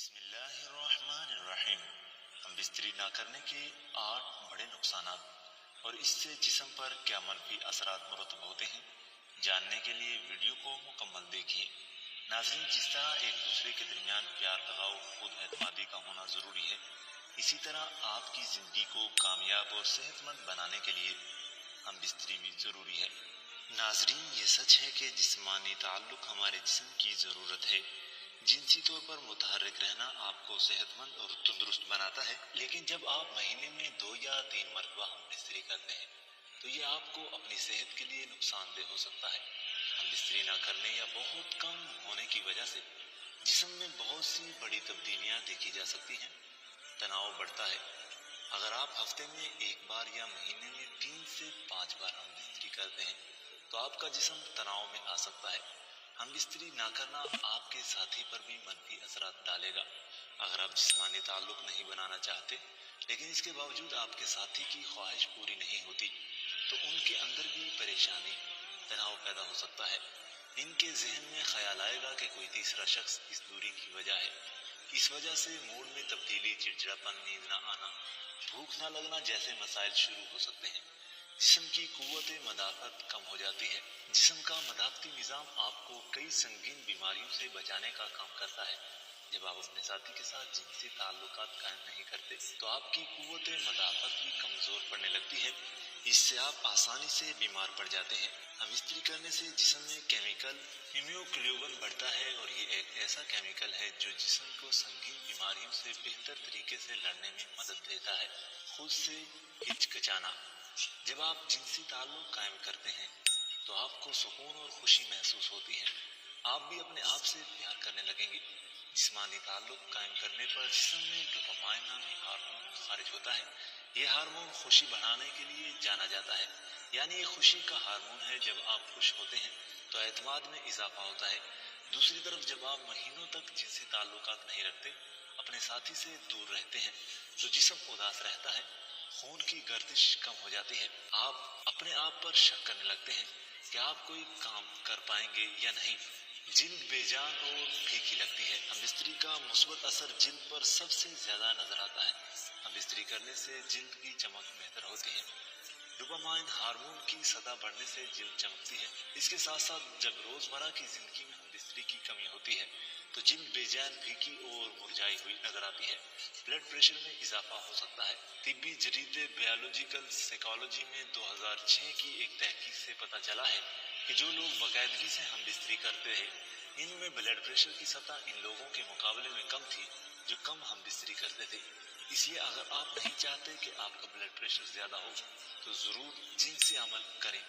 بسم اللہ الرحمن الرحیم۔ ہم بستری نہ کرنے کے 8 بڑے نقصانات اور اس سے جسم پر کیا منفی اثرات مرتب ہوتے ہیں، جاننے کے لیے ویڈیو کو مکمل دیکھیے۔ ناظرین، جس طرح ایک دوسرے کے درمیان پیار لگاؤ خود اعتمادی کا ہونا ضروری ہے، اسی طرح آپ کی زندگی کو کامیاب اور صحت مند بنانے کے لیے ہم بستری بھی ضروری ہے۔ ناظرین، یہ سچ ہے کہ جسمانی تعلق ہمارے جسم کی ضرورت ہے۔ جنسی طور پر متحرک رہنا آپ کو صحت مند اور تندرست بناتا ہے، لیکن جب آپ مہینے میں 2 یا 3 مرتبہ ہم بستری کرتے ہیں تو یہ آپ کو اپنی صحت کے لیے نقصان دہ ہو سکتا ہے۔ ہم بستری نہ کرنے یا بہت کم ہونے کی وجہ سے جسم میں بہت سی بڑی تبدیلیاں دیکھی جا سکتی ہیں۔ تناؤ بڑھتا ہے۔ اگر آپ ہفتے میں 1 بار یا مہینے میں 3 سے 5 بار ہم بستری کرتے ہیں تو آپ کا جسم تناؤ میں آ سکتا ہے۔ ہم بستری نہ کرنا آپ کے ساتھی پر بھی منفی اثرات ڈالے گا۔ اگر آپ جسمانی تعلق نہیں بنانا چاہتے لیکن اس کے باوجود آپ کے ساتھی کی خواہش پوری نہیں ہوتی تو ان کے اندر بھی پریشانی، تناؤ پیدا ہو سکتا ہے۔ ان کے ذہن میں خیال آئے گا کہ کوئی تیسرا شخص اس دوری کی وجہ ہے۔ اس وجہ سے موڈ میں تبدیلی، چڑچڑاپن، نیند نہ آنا، بھوک نہ لگنا جیسے مسائل شروع ہو سکتے ہیں۔ جسم کی قوت مدافعت کم ہو جاتی ہے۔ جسم کا مدافعتی نظام آپ کو کئی سنگین بیماریوں سے بچانے کا کام کرتا ہے۔ جب آپ اپنے ساتھی کے ساتھ جنسی تعلقات قائم نہیں کرتے تو آپ کی قوت مدافعت بھی کمزور پڑنے لگتی ہے۔ اس سے آپ آسانی سے بیمار پڑ جاتے ہیں۔ ہم استری کرنے سے جسم میں کیمیکل ہیموگلوبن بڑھتا ہے اور یہ ایک ایسا کیمیکل ہے جو جسم کو سنگین بیماریوں سے بہتر طریقے سے لڑنے میں مدد دیتا ہے۔ خود سے ہچکچانا۔ جب آپ جنسی تعلق قائم کرتے ہیں تو آپ کو سکون اور خوشی محسوس ہوتی ہے۔ آپ بھی اپنے آپ سے پیار کرنے لگیں گے۔ جسمانی تعلق قائم کرنے پر جسم میں ڈوپامائن نامی ہارمون خارج ہوتا ہے۔ یہ ہارمون خوشی بڑھانے کے لیے جانا جاتا ہے، یعنی یہ خوشی کا ہارمون ہے۔ جب آپ خوش ہوتے ہیں تو اعتماد میں اضافہ ہوتا ہے۔ دوسری طرف جب آپ مہینوں تک جنسی تعلقات نہیں رکھتے، اپنے ساتھی سے دور رہتے ہیں تو جسم اداس رہتا ہے، خون کی گردش کم ہو جاتی ہے۔ آپ اپنے آپ پر شک کرنے لگتے ہیں کہ آپ کوئی کام کر پائیں گے یا نہیں۔ جلد بے جان اور پھیکی لگتی ہے۔ ہم بستری کا مثبت اثر جلد پر سب سے زیادہ نظر آتا ہے۔ ہم بستری کرنے سے جلد کی چمک بہتر ہوتی ہے۔ ڈوپامائن ہارمون کی سطح بڑھنے سے جلد چمکتی ہے۔ اس کے ساتھ ساتھ جب روزمرہ کی زندگی میں ہم بستری کی کمی ہوتی ہے تو جلد بے جان، پھیکی اور مرجھائی ہوئی نظر آتی ہے۔ بلڈ پریشر میں اضافہ ہو سکتا ہے۔ طبی جریدے بایولوجیکل سائیکالوجی میں 2006 کی ایک تحقیق سے پتہ چلا ہے کہ جو لوگ باقاعدگی سے ہم بستری کرتے ہیں ان میں بلڈ پریشر کی سطح ان لوگوں کے مقابلے میں کم تھی جو کم ہم بستری کرتے تھے۔ اس لیے اگر آپ نہیں چاہتے کہ آپ کا بلڈ پریشر زیادہ ہو تو ضرور جنسی عمل کریں۔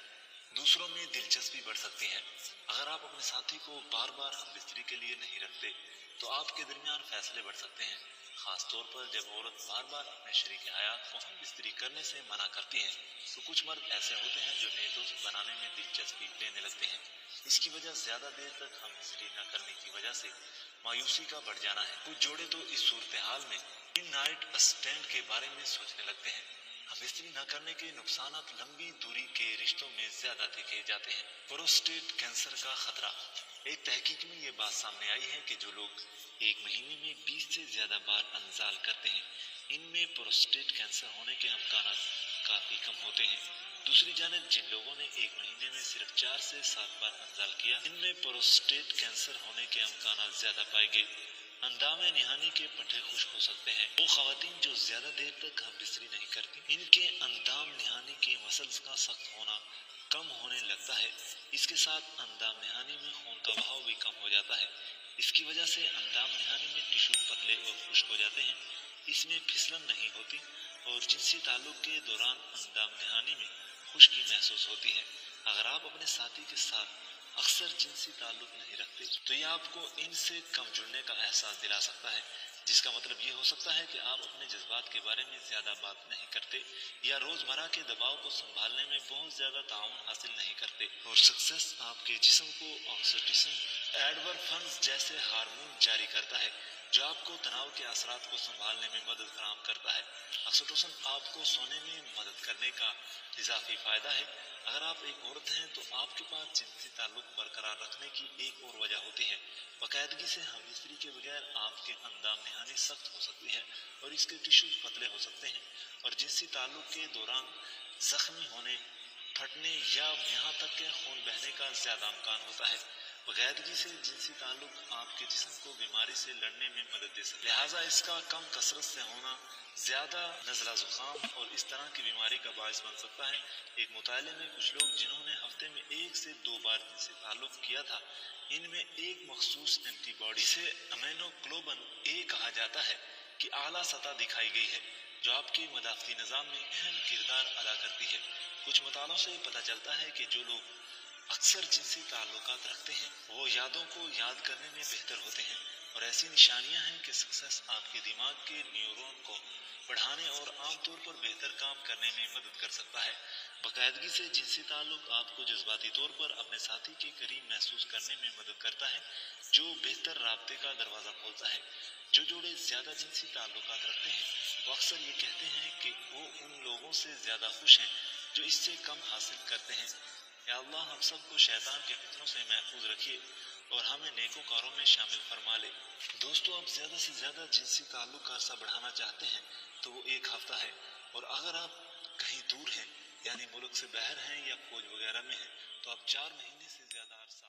دوسروں میں دلچسپی بڑھ سکتی ہے۔ اگر آپ اپنے ساتھی کو بار بار ہم بستری کے لیے نہیں رکھتے تو آپ کے درمیان فاصلے بڑھ سکتے ہیں، خاص طور پر جب عورت بار بار اپنے شریک حیات کو ہم بستری کرنے سے منع کرتی ہے تو کچھ مرد ایسے ہوتے ہیں جو نئے دوست بنانے میں دلچسپی لینے لگتے ہیں۔ اس کی وجہ زیادہ دیر تک ہم بستری نہ کرنے کی وجہ سے مایوسی کا بڑھ جانا ہے۔ کچھ جوڑے تو اس صورتحال میں ان نائٹ اسٹینڈ کے بارے میں سوچنے لگتے ہیں۔ ہم بستری نہ کرنے کے نقصانات لمبی دوری کے رشتوں میں زیادہ دیکھے جاتے ہیں۔ پروسٹیٹ کینسر کا خطرہ۔ ایک تحقیق میں یہ بات سامنے آئی ہے کہ جو لوگ ایک مہینے میں 20 سے زیادہ بار انزال کرتے ہیں ان میں پروسٹیٹ کینسر ہونے کے امکانات کافی کم ہوتے ہیں۔ دوسری جانب جن لوگوں نے ایک مہینے میں صرف 4 سے 7 بار انزال کیا ان میں پروسٹیٹ کینسر ہونے کے امکانات زیادہ پائے گئے۔ اندام نہانی کے پٹھے خشک ہو سکتے ہیں۔ وہ خواتین جو زیادہ دیر تک ہم بستری نہیں کرتی ان کے اندام نہانی کے مسلز کا سخت ہونا کم ہونے لگتا ہے۔ اس کے ساتھ اندام نہانی میں خون کا بہاؤ بھی کم ہو جاتا ہے۔ اس کی وجہ سے اندام نہانی میں ٹشو پتلے اور خشک ہو جاتے ہیں، اس میں پھسلن نہیں ہوتی اور جنسی تعلق کے دوران اندام نہانی میں خشکی محسوس ہوتی ہے۔ اگر آپ اپنے ساتھی کے ساتھ اکثر جنسی تعلق نہیں رکھتے تو یہ آپ کو ان سے کم جڑنے کا احساس دلا سکتا ہے، جس کا مطلب یہ ہو سکتا ہے کہ آپ اپنے جذبات کے بارے میں زیادہ بات نہیں کرتے یا روزمرہ کے دباؤ کو سنبھالنے میں بہت زیادہ تعاون حاصل نہیں کرتے۔ اور سکسیس آپ کے جسم کو آکسیٹوسن، ایڈورفنز جیسے ہارمون جاری کرتا ہے جو آپ کو تناؤ کے اثرات کو سنبھالنے میں مدد فراہم کرتا ہے۔ آکسیٹوسن آپ کو سونے میں مدد کرنے کا اضافی فائدہ ہے۔ اگر آپ ایک عورت ہیں تو آپ کے پاس جنسی تعلق برقرار رکھنے کی ایک اور وجہ ہوتی ہے۔ باقاعدگی سے ہم بستری کے بغیر آپ کے اندام نہانی سخت ہو سکتی ہے اور اس کے ٹشوز پتلے ہو سکتے ہیں، اور جنسی تعلق کے دوران زخمی ہونے، پھٹنے یا یہاں تک کہ خون بہنے کا زیادہ امکان ہوتا ہے۔ باقاعدگی سے جنسی تعلق آپ کے جسم کو بیماری سے لڑنے میں مدد دے سکتا ہے، لہٰذا اس کا کم کثرت سے ہونا زیادہ نزلہ زکام اور اس طرح کی بیماری کا باعث بن سکتا ہے۔ ایک مطالعے میں کچھ لوگ جنہوں نے ہفتے میں 1 سے 2 بار جنسی تعلق کیا تھا، ان میں ایک مخصوص اینٹی باڈی سے امینو گلوبن اے کہا جاتا ہے کہ اعلیٰ سطح دکھائی گئی ہے، جو آپ کے مدافعتی نظام میں اہم کردار ادا کرتی ہے۔ کچھ مطالعوں سے پتہ چلتا ہے کہ جو لوگ اکثر جنسی تعلقات رکھتے ہیں وہ یادوں کو یاد کرنے میں بہتر ہوتے ہیں، اور ایسی نشانیاں ہیں کہ سکسیس آپ کے دماغ کے نیورون کو بڑھانے اور عام طور پر بہتر کام کرنے میں مدد کر سکتا ہے۔ باقاعدگی سے جنسی تعلق آپ کو جذباتی طور پر اپنے ساتھی کے قریب محسوس کرنے میں مدد کرتا ہے، جو بہتر رابطے کا دروازہ کھولتا ہے۔ جو جوڑے زیادہ جنسی تعلقات رکھتے ہیں وہ اکثر یہ کہتے ہیں کہ وہ ان لوگوں سے زیادہ خوش ہیں جو اس سے کم حاصل کرتے ہیں۔ یا اللہ ہم سب کو شیطان کے فتنوں سے محفوظ رکھیے اور ہمیں نیکو کاروں میں شامل فرما لے۔ دوستو، آپ زیادہ سے زیادہ جنسی تعلق کا عرصہ بڑھانا چاہتے ہیں تو وہ 1 ہفتہ ہے، اور اگر آپ کہیں دور ہیں یعنی ملک سے باہر ہیں یا فوج وغیرہ میں ہیں تو آپ 4 مہینے سے زیادہ عرصہ